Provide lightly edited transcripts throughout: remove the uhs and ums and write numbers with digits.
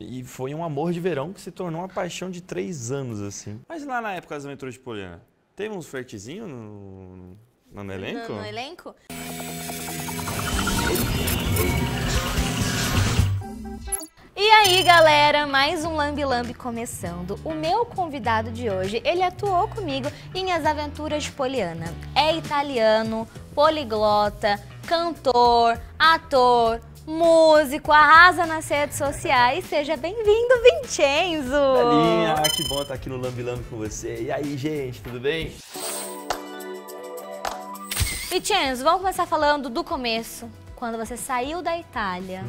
E foi um amor de verão que se tornou uma paixão de 3 anos, assim. Mas lá na época das Aventuras de Poliana, teve uns flertezinhos no elenco? No elenco? E aí, galera, mais um Lambe Lambe começando. O meu convidado de hoje, ele atuou comigo em As Aventuras de Poliana. É italiano, poliglota, cantor, ator, músico, arrasa nas redes sociais. Seja bem-vindo, Vincenzo! Belinha, que bom estar aqui no Lambe Lambe com você. E aí, gente, tudo bem? Vincenzo, vamos começar falando do começo, quando você saiu da Itália.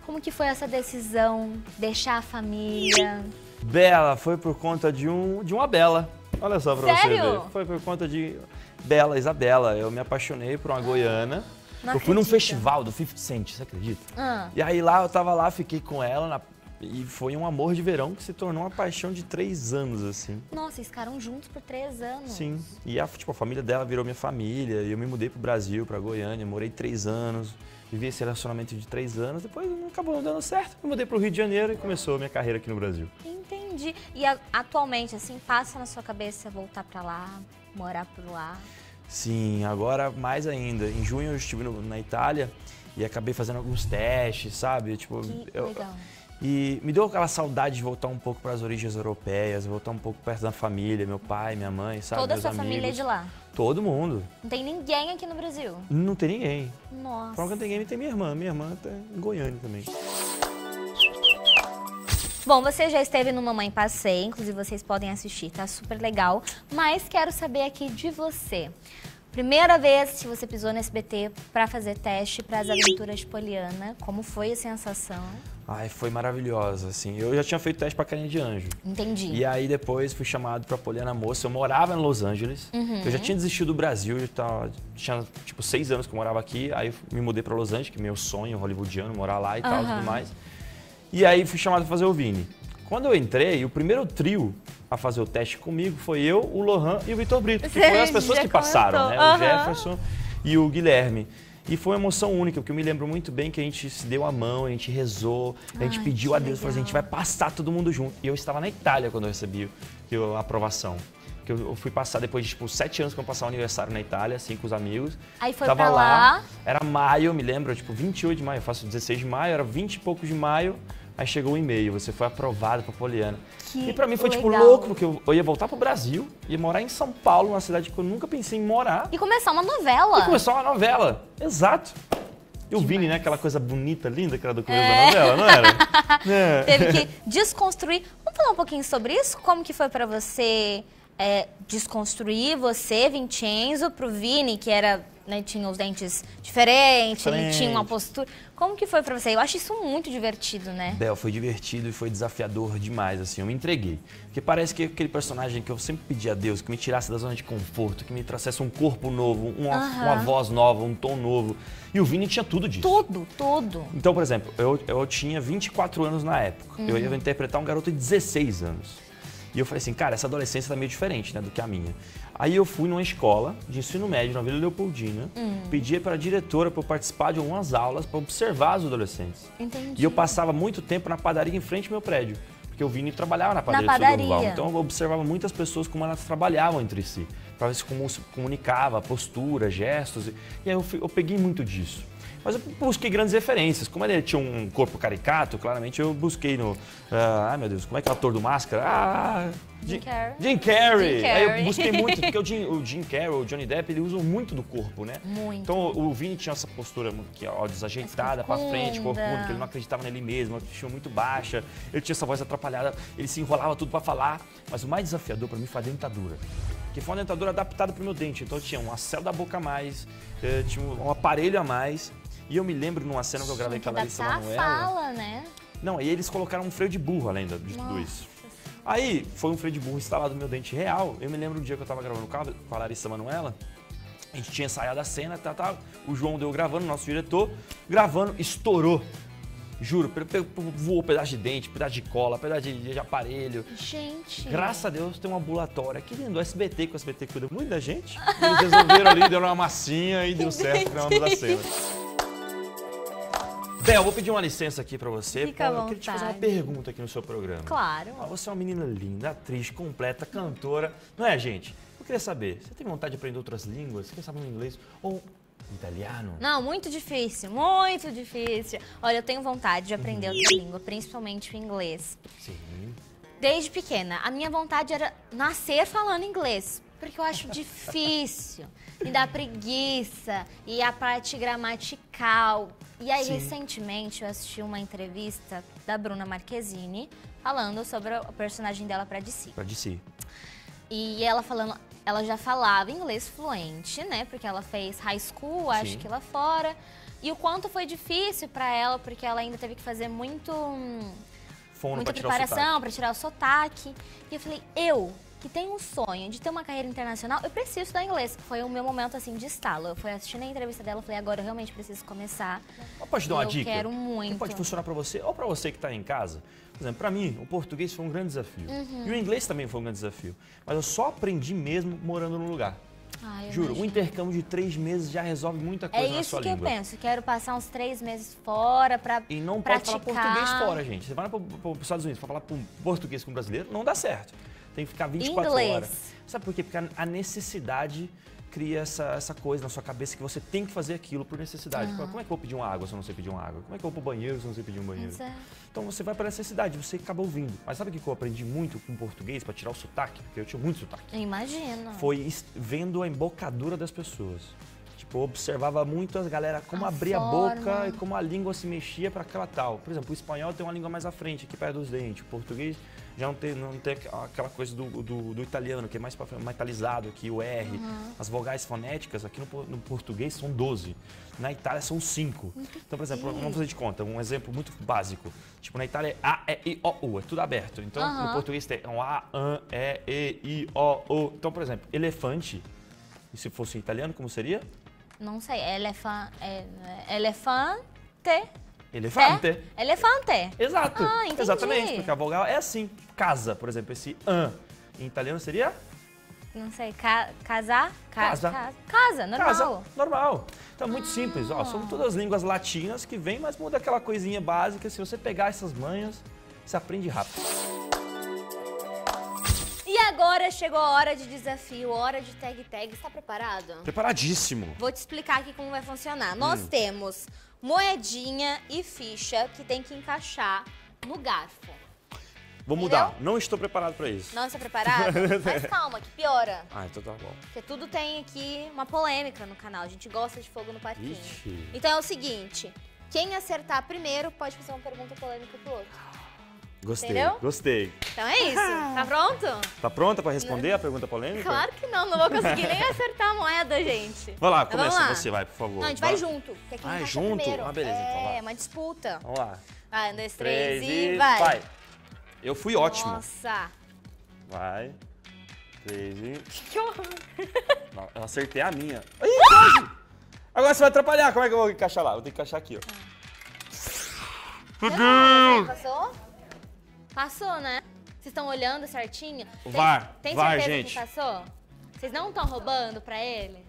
Como que foi essa decisão, deixar a família? Bela, foi por conta de uma Bela. Olha só pra você ver. Foi por conta de Bela, Isabela. Eu me apaixonei por uma goiana. Não eu fui num acredito. festival do 50 Cent, você acredita? E aí lá, eu tava lá, fiquei com ela e foi um amor de verão que se tornou uma paixão de 3 anos, assim. Nossa, vocês ficaram juntos por 3 anos. Sim. E a família dela virou minha família. E eu me mudei pro Brasil, pra Goiânia, morei 3 anos. Vivi esse relacionamento de 3 anos, depois acabou não dando certo. Me mudei pro Rio de Janeiro e começou a minha carreira aqui no Brasil. Entendi. E atualmente, assim, passa na sua cabeça voltar pra lá, morar por lá? Sim, agora mais ainda. Em junho eu estive na Itália e acabei fazendo alguns testes, sabe? Tipo, Legal. E me deu aquela saudade de voltar um pouco para as origens europeias, voltar um pouco perto da família, meu pai, minha mãe, sabe? Toda a meus sua amigos. família é de lá? Todo mundo. Não tem ninguém aqui no Brasil? Não tem ninguém. Nossa. Fora que não tem ninguém, tem minha irmã. Minha irmã tá em Goiânia também. Bom, você já esteve no Mamãe Passei, inclusive vocês podem assistir, tá super legal. Mas quero saber aqui de você. Primeira vez que você pisou no SBT pra fazer teste para As Aventuras de Poliana, como foi a sensação? Ai, foi maravilhosa, assim. Eu já tinha feito teste pra Carinha de Anjo. Entendi. E aí depois fui chamado pra Poliana Moça. Eu morava em Los Angeles. Eu já tinha desistido do Brasil, tinha tipo 6 anos que eu morava aqui. Aí eu me mudei pra Los Angeles, que é meu sonho hollywoodiano, morar lá e tal, tudo mais. E aí fui chamado pra fazer o Vini. Quando eu entrei, o primeiro trio a fazer o teste comigo foi eu, o Lohan e o Vitor Brito, que foram as pessoas que passaram, né? O Jefferson e o Guilherme. E foi uma emoção única, porque eu me lembro muito bem que a gente se deu a mão, a gente rezou, a gente pediu a Deus, falou assim, a gente vai passar todo mundo junto. E eu estava na Itália quando eu recebi a aprovação. Porque eu fui passar depois de tipo 7 anos que eu passar o aniversário na Itália, assim, com os amigos. Aí foi Tava pra lá, lá. Era maio, eu me lembro, tipo 28 de maio, eu faço 16 de maio, era 20 e poucos de maio. Aí chegou o e-mail, você foi aprovado pra Poliana. E pra mim foi tipo louco, porque eu ia voltar pro Brasil, ia morar em São Paulo, uma cidade que eu nunca pensei em morar. E começar uma novela. E começou uma novela, exato. E o Vini, né, aquela coisa bonita, linda que era do começo da novela, não era? Teve que desconstruir. Vamos falar um pouquinho sobre isso? Como que foi pra você desconstruir você, Vincenzo, pro Vini, que era, né, tinha os dentes diferentes, ele tinha uma postura. Como que foi pra você? Eu acho isso muito divertido, né? Bel, foi divertido e foi desafiador demais, assim, eu me entreguei. Porque parece que aquele personagem que eu sempre pedi a Deus, que me tirasse da zona de conforto, que me trouxesse um corpo novo, uma voz nova, um tom novo. E o Vini tinha tudo disso. Tudo. Então, por exemplo, eu tinha 24 anos na época. Eu ia interpretar um garoto de 16 anos. E eu falei assim, cara, essa adolescência tá meio diferente, né, do que a minha. Aí eu fui numa escola de ensino médio na Vila Leopoldina, pedi para a diretora para eu participar de algumas aulas para observar os adolescentes. Entendi. E eu passava muito tempo na padaria em frente ao meu prédio, porque o Vini trabalhava na padaria do Durval. Então eu observava muitas pessoas como elas trabalhavam entre si, para ver como se comunicava, postura, gestos. E aí eu peguei muito disso. Mas eu busquei grandes referências. Como ele tinha um corpo caricato, claramente eu busquei no... ai, meu Deus, como é que é o ator do Máscara? Jim Carrey. Jim Carrey. Aí eu busquei muito, porque o Jim Carrey, o Johnny Depp, ele usa muito do corpo, né? Muito. Então o Vini tinha essa postura que, ó, desajeitada pra frente, corcunda, que ele não acreditava nele mesmo, uma autoestima muito baixa, ele tinha essa voz atrapalhada, ele se enrolava tudo pra falar. Mas o mais desafiador pra mim foi a dentadura. Que foi uma dentadura adaptada pro meu dente. Então eu tinha um acel da boca a mais, tinha um aparelho a mais. E eu me lembro numa cena que eu gravei com a Larissa Manoela. A fala, né? Não, e eles colocaram um freio de burro além de tudo isso. Aí foi um freio de burro instalado no meu dente real. Eu me lembro um dia que eu tava gravando com a Larissa Manoela. A gente tinha ensaiado a cena, o João deu gravando, nosso diretor, gravando, estourou. Juro, voou pedaço de dente, pedaço de cola, pedaço de aparelho. Gente. Graças a Deus tem um ambulatório aqui dentro do SBT, que o SBT cuida muito da gente. Eles resolveram ali, deram uma massinha e deu certo, gravamos a cena. Bel, eu vou pedir uma licença aqui pra você. Fica à Eu queria te fazer uma vontade. pergunta aqui no seu programa. Claro. Você é uma menina linda, atriz, completa, cantora. Não é, gente? Eu queria saber, você tem vontade de aprender outras línguas? Você quer saber um inglês ou italiano? Não, muito difícil, muito difícil. Olha, eu tenho vontade de aprender outra língua, principalmente o inglês. Sim. Desde pequena, a minha vontade era nascer falando inglês, porque eu acho difícil, me dá preguiça, e a parte gramatical. E aí, Sim. recentemente, eu assisti uma entrevista da Bruna Marquezine falando sobre o personagem dela pra DC. Pra DC. E ela falando, ela já falava inglês fluente, né? Porque ela fez high school, acho Sim. que lá fora. E o quanto foi difícil pra ela, porque ela ainda teve que fazer muita Pra tirar o preparação pra tirar o sotaque. E eu falei, eu, que tenho um sonho de ter uma carreira internacional, eu preciso estudar inglês. Foi o meu momento, assim, de estalo. Eu fui assistindo a entrevista dela, eu falei, agora eu realmente preciso começar. Eu posso te dar uma Eu dica? quero muito. Que pode funcionar pra você ou pra você que tá em casa. Por exemplo, pra mim, o português foi um grande desafio. Uhum. E o inglês também foi um grande desafio. Mas eu só aprendi mesmo morando no lugar. Ai, eu Juro, um imagino. intercâmbio de 3 meses já resolve muita coisa na É isso sua que língua. eu penso. Quero passar uns 3 meses fora pra E não praticar. pode falar português fora, gente. Você vai para os Estados Unidos para falar português com um brasileiro, não dá certo. Tem que ficar 24 Inglês. horas. Sabe por quê? Porque a necessidade cria essa coisa na sua cabeça que você tem que fazer aquilo por necessidade. Como é que eu vou pedir uma água se eu não sei pedir uma água? Como é que eu vou pro banheiro se eu não sei pedir um banheiro? Exato. Então você vai para necessidade, você acaba ouvindo. Mas sabe o que eu aprendi muito com português para tirar o sotaque? Porque eu tinha muito sotaque. Eu imagino. Foi vendo a embocadura das pessoas. Tipo, eu observava muito as galera como A abria a forma. boca e como a língua se mexia para aquela tal. Por exemplo, o espanhol tem uma língua mais à frente, aqui perto dos dentes. O português já não tem aquela coisa do italiano, que é mais metalizado aqui, o R. As vogais fonéticas aqui no português são 12. Na Itália são 5. Então, por exemplo, vamos fazer de conta, um exemplo muito básico. Tipo, na Itália é A, E, I, O, U, é tudo aberto. Então, no português tem um A, An, E, I, O, U. Então, por exemplo, elefante, e se fosse em italiano, como seria? Não sei, elefante. Elefante. Elefante. Exato. Ah, entendi. Exatamente, porque a vogal é assim. Casa, por exemplo, esse an em italiano seria Não sei, casar? Casa. Casa, normal. casa, normal. Então é muito simples, ó, são todas línguas latinas que vêm, mas muda aquela coisinha básica. Se você pegar essas manhas, você aprende rápido. E agora chegou a hora de desafio, hora de tag. Está preparado? Preparadíssimo. Vou te explicar aqui como vai funcionar. Nós temos moedinha e ficha que tem que encaixar no garfo. Vou mudar, não estou preparado para isso. Não está preparado? Mas calma, que piora. Ah, então tá bom. Porque tudo tem aqui uma polêmica no canal. A gente gosta de fogo no parquinho. Ixi. Então é o seguinte, quem acertar primeiro pode fazer uma pergunta polêmica pro outro. Gostei, Entendeu? gostei. Então é isso. Tá pronto? Tá pronta para responder a pergunta polêmica? Claro que não vou conseguir nem acertar a moeda, gente. Vai lá, Então vamos começa lá. você, vai, por favor. Não, a gente vai junto. Que é quem Ah, é encaixa junto? primeiro. Ah, beleza, então vai. É, uma disputa. Vamos lá. Vai, 1, 2, 3 e 3 vai. Eu fui ótimo. Nossa. Vai. 3 e... Que horror. Não, eu acertei a minha. Ih, quase! Agora você vai atrapalhar. Como é que eu vou encaixar lá? Vou ter que encaixar aqui, ó. Passou? Passou, né? Vocês estão olhando certinho? VAR, Tem VAR, certeza gente. que passou? Vocês não estão roubando pra ele?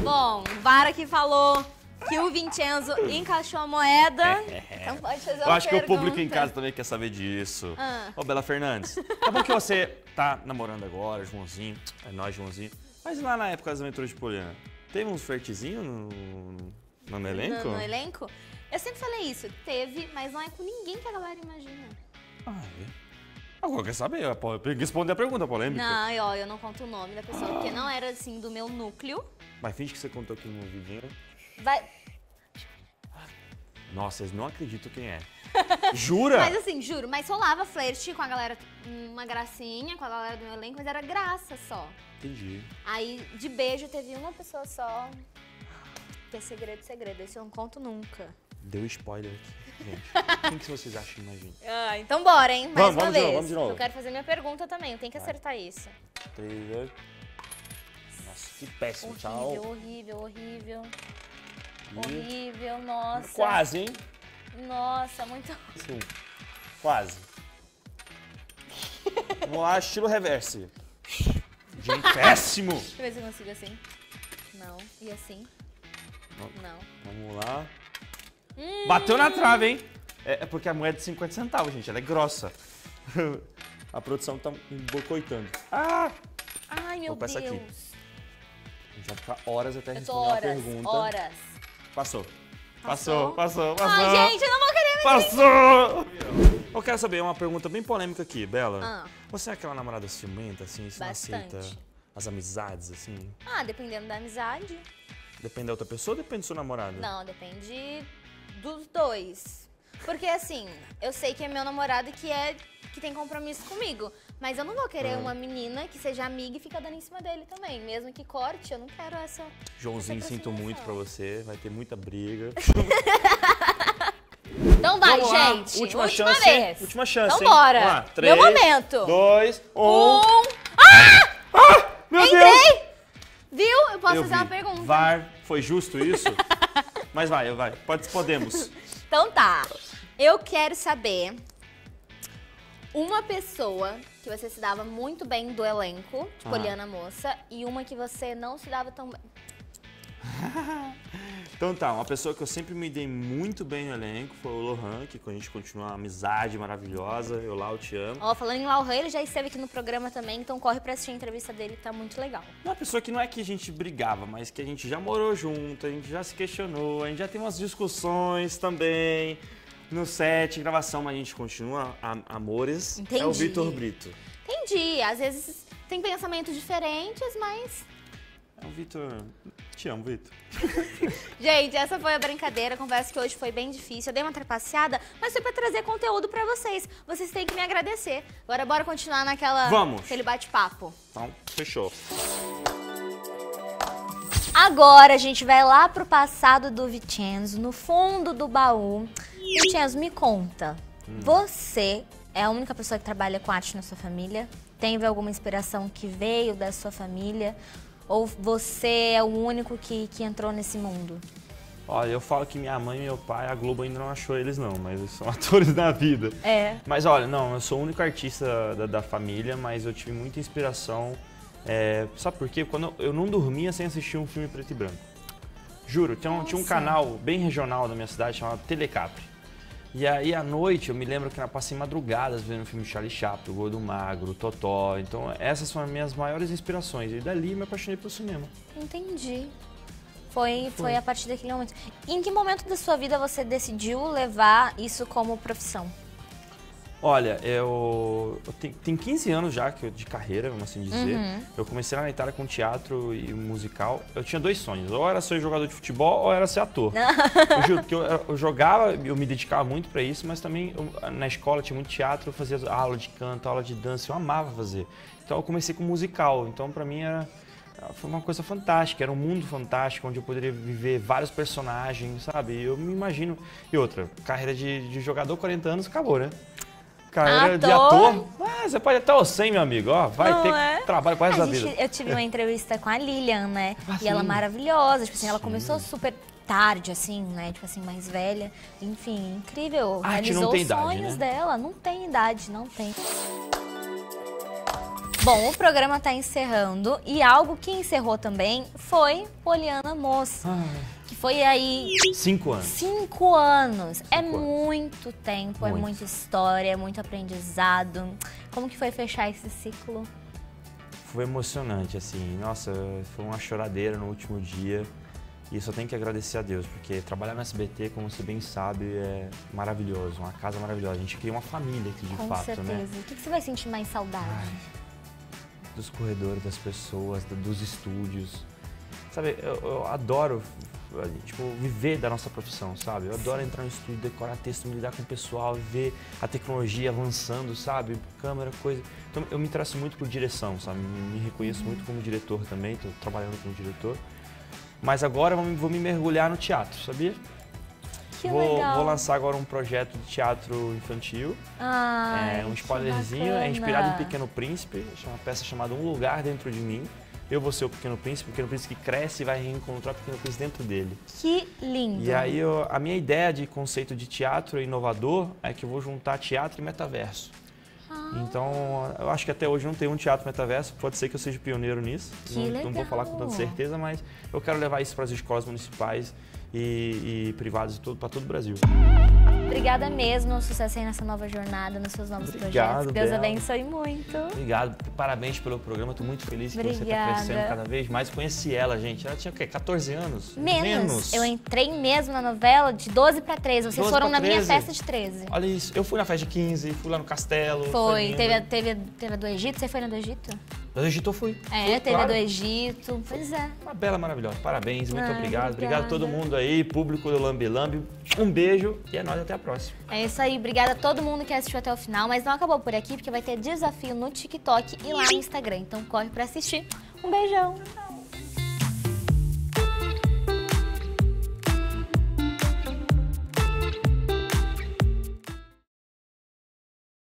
Bom, o VAR aqui falou que o Vincenzo encaixou a moeda. Então pode fazer Eu uma acho que o público em pergunta. casa também quer saber disso. Ah. Ô, Bela Fernandes, tá bom que você tá namorando agora, Joãozinho, é nóis, Joãozinho. Mas lá na época das aventuras de Poliana, teve uns flertezinhos no elenco? No elenco? Eu sempre falei isso, teve, mas não é com ninguém que a galera imagina. Ah, é? Agora quer saber, responder a pergunta polêmica. Não, ó, eu não conto o nome da pessoa, porque não era assim do meu núcleo. Mas finge que você contou aqui no vidinho. Vai. Nossa, eles não acreditam quem é. Jura? Mas assim, juro, mas rolava flerte com a galera, uma gracinha com a galera do meu elenco, mas era graça só. Entendi. Aí, de beijo, teve uma pessoa só. Que é segredo, esse eu não conto nunca. Deu spoiler aqui, gente. Quem que vocês acham que imagina? Ah, então bora, hein? Mais uma Vamos de vez. novo, vamos de novo. Eu quero fazer minha pergunta também, eu tenho que acertar isso. 3, 2... Nossa, que péssimo, tchau. Horrível. E- Horrível, nossa. Quase, hein? Nossa, muito... Sim. Quase. Vamos lá, estilo reverse. Gente, péssimo! Deixa eu ver se eu consigo assim. Não. E assim? Não. Vamos lá. Bateu na trave, hein? É porque a moeda é de 50 centavos, gente. Ela é grossa. A produção tá me boicotando. Ah! Ai, meu Deus. Aqui. A gente vai ficar horas até responder uma pergunta. Horas. Passou. Ai, gente, eu não vou querer me Passou! Eu quero saber uma pergunta bem polêmica aqui, Bela. Você é aquela namorada ciumenta, assim? Isso não aceita as amizades, assim? Dependendo da amizade. Depende da outra pessoa ou depende do seu namorado? Não, depende dos dois. Porque assim, eu sei que é meu namorado que tem compromisso comigo. Mas eu não vou querer uma menina que seja amiga e fica dando em cima dele também. Mesmo que corte, eu não quero essa. Joãozinho, sinto muito pra você. Vai ter muita briga. Então vai, vamos gente. Lá. Última chance. Vez. Última chance. Então bora. Vamos lá. 3, meu momento. 2, 1. Meu Entrei! Deus! Viu? Eu posso fazer uma pergunta. VAR, foi justo isso? Mas vai. Podemos. Então tá. Eu quero saber uma pessoa que você se dava muito bem do elenco, de Poliana Moça, e uma que você não se dava tão bem. Então tá, uma pessoa que eu sempre me dei muito bem no elenco foi o Lohan, que a gente continua uma amizade maravilhosa. Eu lá, eu te amo. Ó, falando em Lohan, ele já esteve aqui no programa também, então corre pra assistir a entrevista dele, que tá muito legal. Uma pessoa que não é que a gente brigava, mas que a gente já morou junto, a gente já se questionou, a gente já tem umas discussões também. No set, gravação, mas a gente continua amores. Entendi. É o Vitor Brito. Entendi. Às vezes tem pensamentos diferentes, mas... É o Vitor... Te amo, Vitor. Gente, essa foi a brincadeira. Confesso que hoje foi bem difícil. Eu dei uma trapaceada, mas foi pra trazer conteúdo pra vocês. Vocês têm que me agradecer. Agora bora continuar naquele bate-papo. Então, fechou. Agora a gente vai lá pro passado do Vincenzo, no fundo do baú. Vincenzo, me conta. Você é a única pessoa que trabalha com arte na sua família? Teve alguma inspiração que veio da sua família? Ou você é o único que entrou nesse mundo? Olha, eu falo que minha mãe e meu pai, a Globo ainda não achou eles não, mas eles são atores da vida. É. Mas olha, não, eu sou o único artista da família, mas eu tive muita inspiração. Sabe por quê? Quando eu não dormia sem assistir um filme preto e branco. Juro, tinha um canal bem regional da minha cidade chamado Telecapri. E aí, à noite, eu me lembro que eu passei madrugadas vendo o filme de Charlie Chaplin, o Gordo Magro, o Totó. Então, essas são as minhas maiores inspirações. E dali, me apaixonei pelo cinema. Entendi. Foi a partir daquele momento. E em que momento da sua vida você decidiu levar isso como profissão? Olha, eu tenho 15 anos já de carreira, vamos assim dizer. Eu comecei lá na Itália com teatro e musical. Eu tinha 2 sonhos, ou era ser jogador de futebol ou era ser ator. Eu juro, porque eu jogava, eu me dedicava muito pra isso, mas também na escola tinha muito teatro, eu fazia aula de canto, aula de dança, eu amava fazer. Então eu comecei com musical, então pra mim foi uma coisa fantástica, era um mundo fantástico, onde eu poderia viver vários personagens, sabe? E eu me imagino... E outra, carreira de jogador, 40 anos, acabou, né? Carreira de ator, você pode até o 100, meu amigo, ó, vai ter trabalho pro resto da vida. Eu tive uma entrevista com a Lilian, né? E ela é maravilhosa, tipo assim, ela começou super tarde, assim, né? Tipo assim, mais velha. Enfim, incrível. Realizou os sonhos dela. Não tem idade, não tem. Bom, o programa tá encerrando e algo que encerrou também foi Poliana Moça. Que foi aí... 5 anos. 5 anos. É muito tempo, é muita história, é muito aprendizado. Como que foi fechar esse ciclo? Foi emocionante, assim. Nossa, foi uma choradeira no último dia. E só tenho que agradecer a Deus, porque trabalhar no SBT, como você bem sabe, é maravilhoso. Uma casa maravilhosa. A gente cria uma família aqui, de fato, né? Com certeza. O que você vai sentir mais saudade? Dos corredores, das pessoas, dos estúdios. Sabe, eu adoro, tipo, viver da nossa profissão, sabe? Eu adoro entrar no estúdio, decorar texto, me lidar com o pessoal, ver a tecnologia avançando, sabe? Câmera, coisa. Então, eu me interesso muito por direção, sabe? Me reconheço muito como diretor também, estou trabalhando como diretor. Mas agora vou me mergulhar no teatro, sabia? Que legal. Vou lançar agora um projeto de teatro infantil. Um spoilerzinho, é inspirado em Pequeno Príncipe, é uma peça chamada Um Lugar Dentro de Mim. Eu vou ser o Pequeno Príncipe que cresce e vai reencontrar o Pequeno Príncipe dentro dele. Que lindo! E aí a minha ideia de conceito de teatro inovador é que eu vou juntar teatro e metaverso. Então, eu acho que até hoje não tem um teatro metaverso, pode ser que eu seja pioneiro nisso. Não vou falar com tanta certeza, mas eu quero levar isso para as escolas municipais e privados para todo o Brasil. Obrigada mesmo, sucesso aí nessa nova jornada, nos seus novos projetos. Deus abençoe muito. Obrigado, parabéns pelo programa, tô muito feliz que você tá crescendo cada vez mais. Conheci ela, gente, ela tinha o quê? 14 anos? Menos. Eu entrei mesmo na novela de 12 para 13, vocês foram na minha festa de 13. Olha isso, eu fui na festa de 15, fui lá no castelo. Foi, teve a do Egito, você foi na do Egito? Do Egito eu fui. Teve a do Egito, pois é. Uma bela, maravilhosa, parabéns, muito obrigado. Obrigado a todo mundo aí, público do Lambe Lambe. Um beijo e é nóis, até a próxima. É isso aí, obrigada a todo mundo que assistiu até o final, mas não acabou por aqui, porque vai ter desafio no TikTok e lá no Instagram, então corre pra assistir. Um beijão!